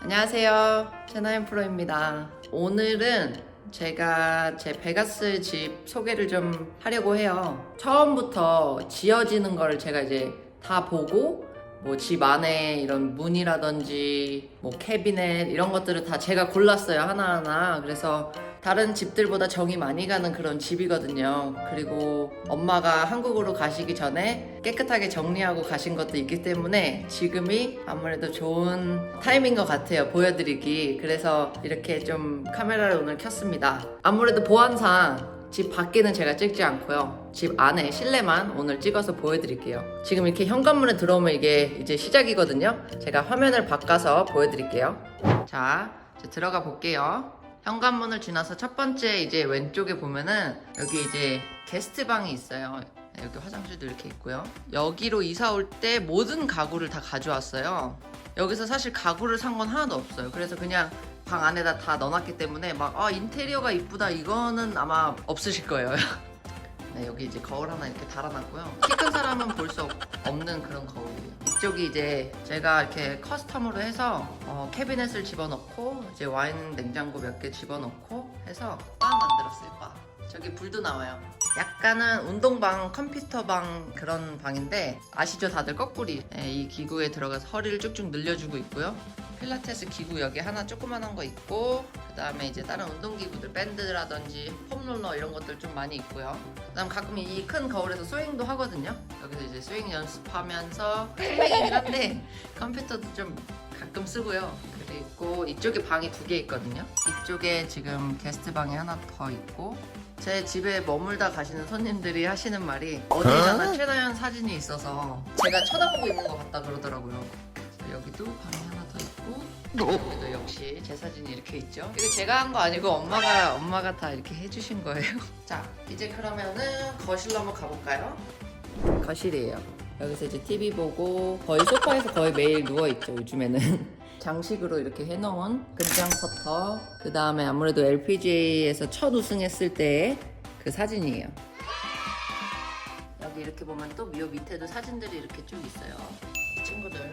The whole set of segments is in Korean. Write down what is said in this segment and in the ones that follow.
안녕하세요, 채나인 프로입니다. 오늘은 제가 제 베가스 집 소개를 좀 하려고 해요. 처음부터 지어지는 걸 제가 이제 다 보고 뭐 집 안에 이런 문이라든지 뭐 캐비넷 이런 것들을 다 제가 골랐어요, 하나하나. 그래서 다른 집들보다 정이 많이 가는 그런 집이거든요. 그리고 엄마가 한국으로 가시기 전에 깨끗하게 정리하고 가신 것도 있기 때문에 지금이 아무래도 좋은 타임인 것 같아요, 보여드리기. 그래서 이렇게 좀 카메라를 오늘 켰습니다. 아무래도 보안상 집 밖에는 제가 찍지 않고요, 집 안에 실내만 오늘 찍어서 보여드릴게요. 지금 이렇게 현관문에 들어오면 이게 이제 시작이거든요. 제가 화면을 바꿔서 보여드릴게요. 자, 이제 들어가 볼게요. 현관문을 지나서 첫 번째 이제 왼쪽에 보면은 여기 이제 게스트방이 있어요. 여기 화장실도 이렇게 있고요. 여기로 이사 올 때 모든 가구를 다 가져왔어요. 여기서 사실 가구를 산 건 하나도 없어요. 그래서 그냥 방 안에다 다 넣어놨기 때문에 막 인테리어가 이쁘다 이거는 아마 없으실 거예요. 네, 여기 이제 거울 하나 이렇게 달아놨고요. 키 큰 사람은 볼 수 없는 그런 거울이에요. 이쪽이 이제 제가 이렇게 커스텀으로 해서 캐비넷을 집어넣고 이제 와인 냉장고 몇 개 집어넣고 해서 바 만들었어요. 바. 저기 불도 나와요. 약간은 운동방, 컴퓨터방 그런 방인데 아시죠 다들 거꾸리. 네, 이 기구에 들어가서 허리를 쭉쭉 늘려주고 있고요. 필라테스 기구 여기 하나 조그만한 거 있고, 그 다음에 이제 다른 운동기구들 밴드라든지 폼롤러 이런 것들 좀 많이 있고요. 그 다음 가끔 이 큰 거울에서 스윙도 하거든요. 여기서 이제 스윙 연습하면서 클릭이긴 한데 컴퓨터도 좀 가끔 쓰고요. 그리고 이쪽에 방이 두 개 있거든요. 이쪽에 지금 게스트 방이 하나 더 있고, 제 집에 머물다 가시는 손님들이 하시는 말이 어디 가나 최나연 사진이 있어서 제가 쳐다보고 있는 것 같다 그러더라고요. 그래서 여기도 방이 하나 더 있고, 여기도 역시 제 사진이 이렇게 있죠. 이거 제가 한 거 아니고 엄마가 다 이렇게 해주신 거예요. 자, 이제 그러면은 거실로 한번 가볼까요? 거실이에요. 여기서 이제 TV 보고 거의 소파에서 거의 매일 누워있죠, 요즘에는. 장식으로 이렇게 해놓은 근장 퍼터, 그 다음에 아무래도 LPGA에서 첫 우승했을 때의 그 사진이에요. 여기 이렇게 보면 또 요 밑에도 사진들이 이렇게 쭉 있어요. 친구들,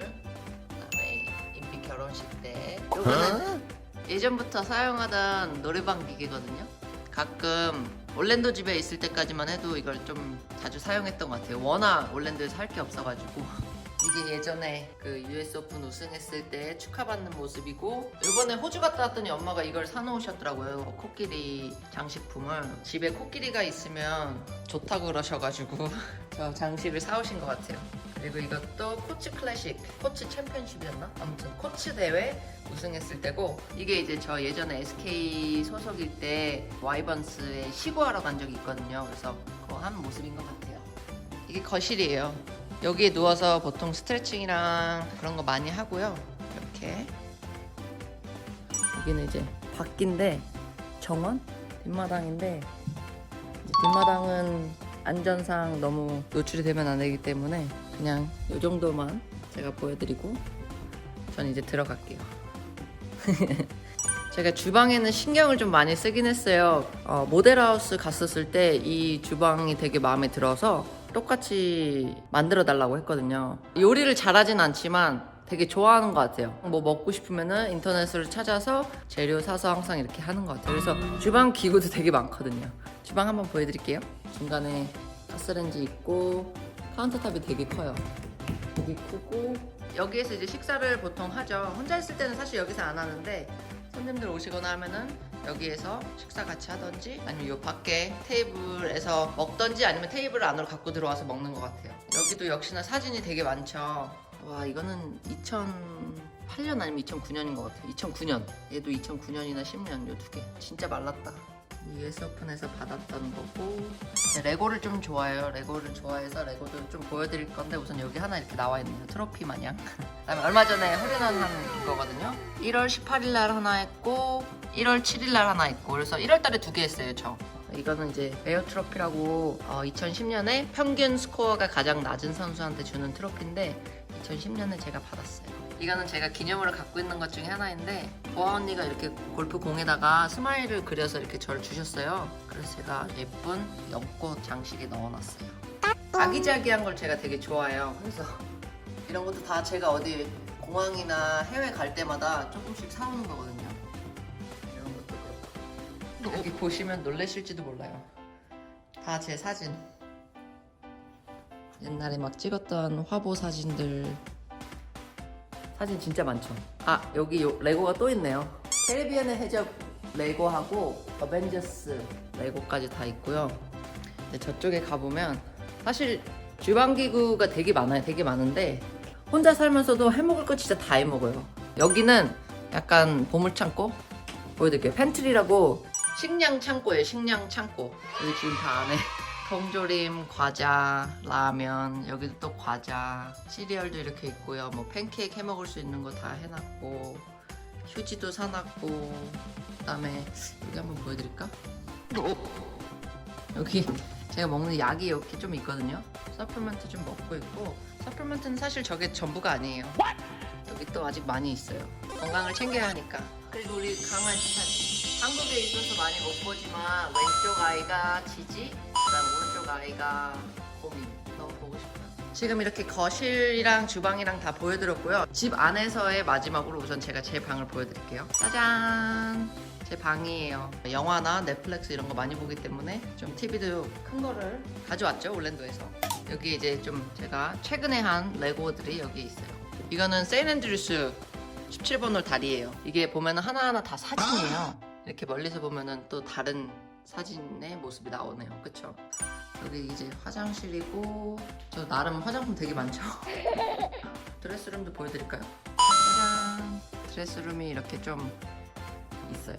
그 다음에 인비 결혼식 때. 요거는 예전부터 사용하던 노래방 기계거든요. 가끔 올랜도 집에 있을 때까지만 해도 이걸 좀 자주 사용했던 것 같아요. 워낙 올랜도에서 할 게 없어가지고. 이게 예전에 그 US 오픈 우승했을 때 축하받는 모습이고, 이번에 호주 갔다 왔더니 엄마가 이걸 사놓으셨더라고요. 코끼리 장식품을. 집에 코끼리가 있으면 좋다고 그러셔가지고 저 장식을 사오신 것 같아요. 그리고 이것도 코치 클래식, 코치 챔피언십이었나? 아무튼 코치 대회 우승했을 때고, 이게 이제 저 예전에 SK 소속일 때 와이번스에 시구하러 간 적이 있거든요. 그래서 그거 한 모습인 것 같아요. 이게 거실이에요. 여기에 누워서 보통 스트레칭이랑 그런 거 많이 하고요. 이렇게. 여기는 이제 밖인데 정원? 뒷마당인데, 뒷마당은 안전상 너무 노출이 되면 안 되기 때문에 그냥 이 정도만 제가 보여드리고 전 이제 들어갈게요. 제가 주방에는 신경을 좀 많이 쓰긴 했어요. 모델하우스 갔었을 때 이 주방이 되게 마음에 들어서 똑같이 만들어 달라고 했거든요. 요리를 잘하진 않지만 되게 좋아하는 것 같아요. 뭐 먹고 싶으면은 인터넷으로 찾아서 재료 사서 항상 이렇게 하는 것 같아요. 그래서 주방 기구도 되게 많거든요. 주방 한번 보여드릴게요. 중간에 가스레인지 있고, 카운터탑이 되게 커요. 되게 크고, 여기에서 이제 식사를 보통 하죠. 혼자 있을 때는 사실 여기서 안 하는데 손님들 오시거나 하면은 여기에서 식사 같이 하던지, 아니면 요 밖에 테이블에서 먹던지, 아니면 테이블 안으로 갖고 들어와서 먹는 것 같아요. 여기도 역시나 사진이 되게 많죠. 와, 이거는 2008년 아니면 2009년인 것 같아요. 2009년. 얘도 2009년이나 10년, 요 두 개. 진짜 말랐다. US 오픈에서 받았던 거고, 레고를 좀 좋아해요. 레고를 좋아해서 레고도 좀 보여드릴 건데, 우선 여기 하나 이렇게 나와 있네요. 트로피 마냥. 그다음에 얼마 전에 홀인원 한 거거든요. 1월 18일 날 하나 했고 1월 7일 날 하나 했고, 그래서 1월 달에 두 개 했어요, 저. 이거는 이제 베어 트로피라고 2010년에 평균 스코어가 가장 낮은 선수한테 주는 트로피인데 2010년에 제가 받았어요. 이거는 제가 기념으로 갖고 있는 것 중에 하나인데, 보아 언니가 이렇게 골프 공에다가 스마일을 그려서 이렇게 저를 주셨어요. 그래서 제가 예쁜 연꽃 장식에 넣어놨어요. 아기자기한 걸 제가 되게 좋아해요. 그래서 이런 것도 다 제가 어디 공항이나 해외 갈 때마다 조금씩 사오는 거거든요. 이런 것도 그렇고. 여기 보시면 놀라실지도 몰라요. 다 제 사진. 옛날에 막 찍었던 화보 사진들. 사진 진짜 많죠. 아, 여기 레고가 또 있네요. 캐리비안의 해적 레고하고 어벤져스 레고까지 다 있고요. 근데 저쪽에 가보면 사실 주방기구가 되게 많아요. 되게 많은데 혼자 살면서도 해먹을 거 진짜 다 해먹어요. 여기는 약간 보물창고 보여드릴게요. 팬트리라고 식량 창고예요. 식량 창고. 여기 지금 다 안에 통조림, 과자, 라면, 여기도 또 과자, 시리얼도 이렇게 있고요. 뭐 팬케이크 해먹을 수 있는 거 다 해놨고, 휴지도 사놨고, 그다음에 여기 한번 보여드릴까? 여기 제가 먹는 약이 이렇게 좀 있거든요. 서플먼트 좀 먹고 있고, 서플먼트는 사실 저게 전부가 아니에요. 여기 또 아직 많이 있어요. 건강을 챙겨야 하니까. 그리고 우리 강아지 한국에 있어서 많이 못 보지만 왼쪽 아이가 지지, 그다음 오른쪽 아이가 고민. 너무 보고 싶어요. 지금 이렇게 거실이랑 주방이랑 다 보여드렸고요. 집 안에서의 마지막으로 우선 제가 제 방을 보여드릴게요. 짜잔! 제 방이에요. 영화나 넷플릭스 이런 거 많이 보기 때문에 좀 TV도 큰 거를 가져왔죠, 올랜도에서. 여기 이제 좀 제가 최근에 한 레고들이 여기 있어요. 이거는 세인앤드류스 17번 홀 다리예요. 이게 보면은 하나하나 다 사진이에요. 이렇게 멀리서 보면은 또 다른 사진의 모습이 나오네요. 그쵸? 여기 이제 화장실이고, 저 나름 화장품 되게 많죠? 드레스룸도 보여드릴까요? 짜잔! 드레스룸이 이렇게 좀 있어요.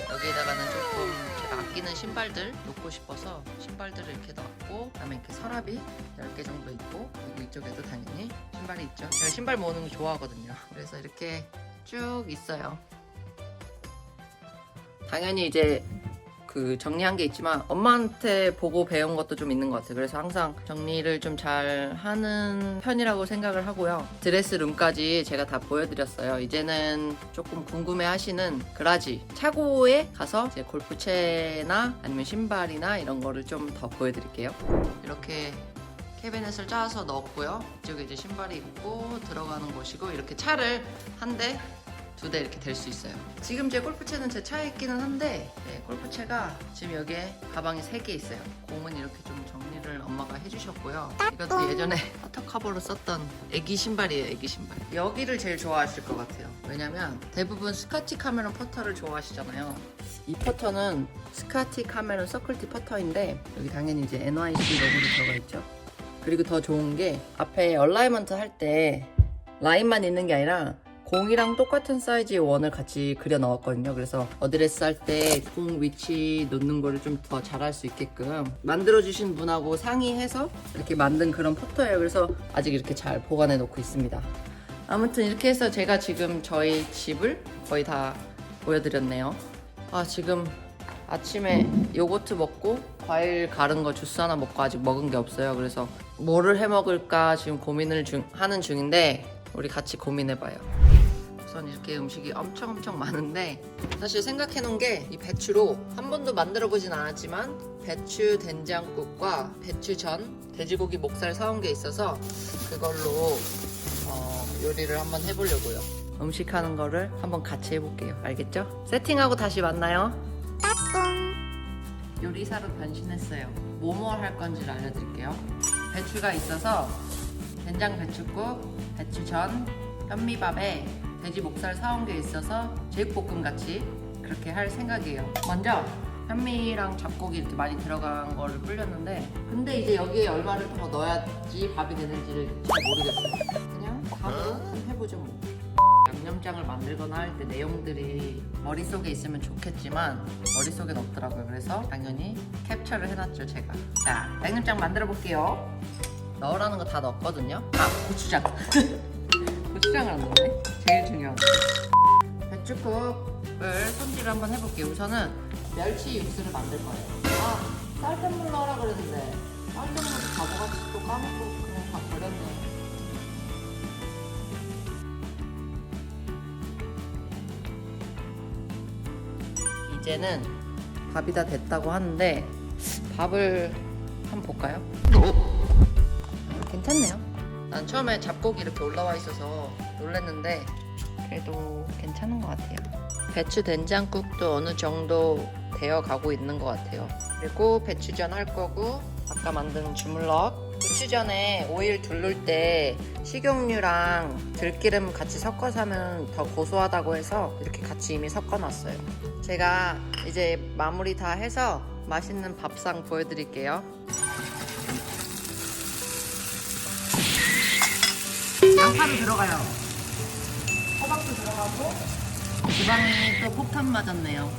여기에다가는 조금 제가 아끼는 신발들 놓고 싶어서 신발들을 이렇게 넣었고, 그다음에 이렇게 서랍이 10개 정도 있고, 그리고 이쪽에도 당연히 신발이 있죠. 제가 신발 모으는 거 좋아하거든요. 그래서 이렇게 쭉 있어요. 당연히 이제 그 정리한 게 있지만 엄마한테 보고 배운 것도 좀 있는 것 같아요. 그래서 항상 정리를 좀 잘 하는 편이라고 생각을 하고요. 드레스룸까지 제가 다 보여드렸어요. 이제는 조금 궁금해 하시는 그라지 차고에 가서 이제 골프채나 아니면 신발이나 이런 거를 좀 더 보여드릴게요. 이렇게 캐비넷을 짜서 넣었고요. 이쪽에 이제 신발이 있고 들어가는 곳이고, 이렇게 차를 한 대, 2대 이렇게 될 수 있어요. 지금 제 골프채는 제 차에 있기는 한데, 네, 골프채가 지금 여기에 가방이 3개 있어요. 공은 이렇게 좀 정리를 엄마가 해주셨고요. 이것도 예전에 퍼터커버로 썼던 애기 신발이에요. 애기 신발. 여기를 제일 좋아하실 것 같아요. 왜냐면 대부분 스카치 카메론 퍼터를 좋아하시잖아요. 이 퍼터는 스카치 카메론 서클티 퍼터인데 여기 당연히 이제 NYC 로고도 들어가 있죠. 그리고 더 좋은 게 앞에 얼라이먼트 할 때 라인만 있는 게 아니라 공이랑 똑같은 사이즈의 원을 같이 그려 넣었거든요. 그래서 어드레스 할 때 공 위치 놓는 거를 좀 더 잘할 수 있게끔 만들어주신 분하고 상의해서 이렇게 만든 그런 포터예요. 그래서 아직 이렇게 잘 보관해 놓고 있습니다. 아무튼 이렇게 해서 제가 지금 저희 집을 거의 다 보여드렸네요. 아, 지금 아침에 요거트 먹고 과일 갈은 거 주스 하나 먹고 아직 먹은 게 없어요. 그래서 뭐를 해 먹을까 지금 고민을 하는 중인데 우리 같이 고민해봐요. 우선 이렇게 음식이 엄청 많은데, 사실 생각해 놓은 게 이 배추로 한 번도 만들어 보진 않았지만 배추 된장국과 배추전, 돼지고기 목살 사온 게 있어서 그걸로 요리를 한번 해보려고요. 음식 하는 거를 한번 같이 해볼게요. 알겠죠? 세팅하고 다시 만나요. 요리사로 변신했어요. 뭐뭐 할 건지를 알려드릴게요. 배추가 있어서 된장 배추국, 배추전, 현미밥에 돼지 목살 사온 게 있어서 제육볶음 같이 그렇게 할 생각이에요. 먼저 현미랑 잡곡이 이렇게 많이 들어간 거를 불렸는데, 근데 이제 여기에 얼마를 더 넣어야지 밥이 되는지를 잘 모르겠어요. 그냥 밥은 해보죠 뭐. 양념장을 만들거나 할 때 내용들이 머릿속에 있으면 좋겠지만 머릿속엔 없더라고요. 그래서 당연히 캡처를 해놨죠 제가. 자, 양념장 만들어 볼게요. 넣으라는 거 다 넣었거든요. 아, 고추장. 고추장을 안 넣네. 제일 중요한 거. 배추국을 손질을 한번 해볼게요. 우선은 멸치 육수를 만들 거예요. 아, 쌀뜨물 넣으라 그랬는데 쌀뜨물 바보같이 또 까먹고 그냥 다 버렸네. 이제는 밥이 다 됐다고 하는데 밥을 한번 볼까요? 괜찮네요. 난 처음에 잡곡이 이렇게 올라와 있어서 놀랐는데 그래도 괜찮은 것 같아요. 배추 된장국도 어느 정도 되어 가고 있는 것 같아요. 그리고 배추전 할 거고 아까 만든 주물럭. 고추전에 오일 두를 때 식용유랑 들기름 같이 섞어서 하면 더 고소하다고 해서 이렇게 같이 이미 섞어놨어요. 제가 이제 마무리 다 해서 맛있는 밥상 보여드릴게요. 양파도 들어가요. 호박도 들어가고 주방이 또 폭탄 맞았네요.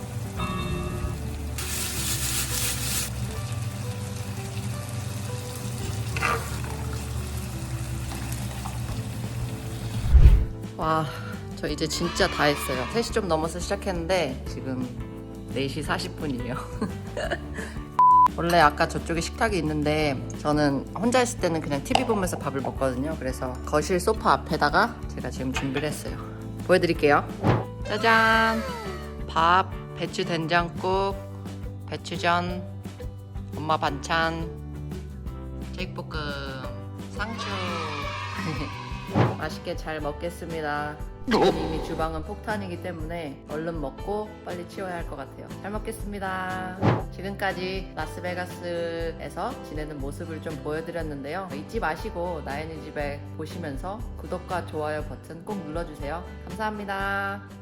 와, 저 이제 진짜 다 했어요. 3시 좀 넘어서 시작했는데 지금 4시 40분이에요. 원래 아까 저쪽에 식탁이 있는데 저는 혼자 있을 때는 그냥 TV 보면서 밥을 먹거든요. 그래서 거실 소파 앞에다가 제가 지금 준비를 했어요. 보여드릴게요. 짜잔! 밥, 배추 된장국, 배추전, 엄마 반찬, 제육볶음, 상추. 맛있게 잘 먹겠습니다. 이미 주방은 폭탄이기 때문에 얼른 먹고 빨리 치워야 할 것 같아요. 잘 먹겠습니다. 지금까지 라스베가스에서 지내는 모습을 좀 보여드렸는데요. 잊지 마시고 나연이 집에 보시면서 구독과 좋아요 버튼 꼭 눌러주세요. 감사합니다.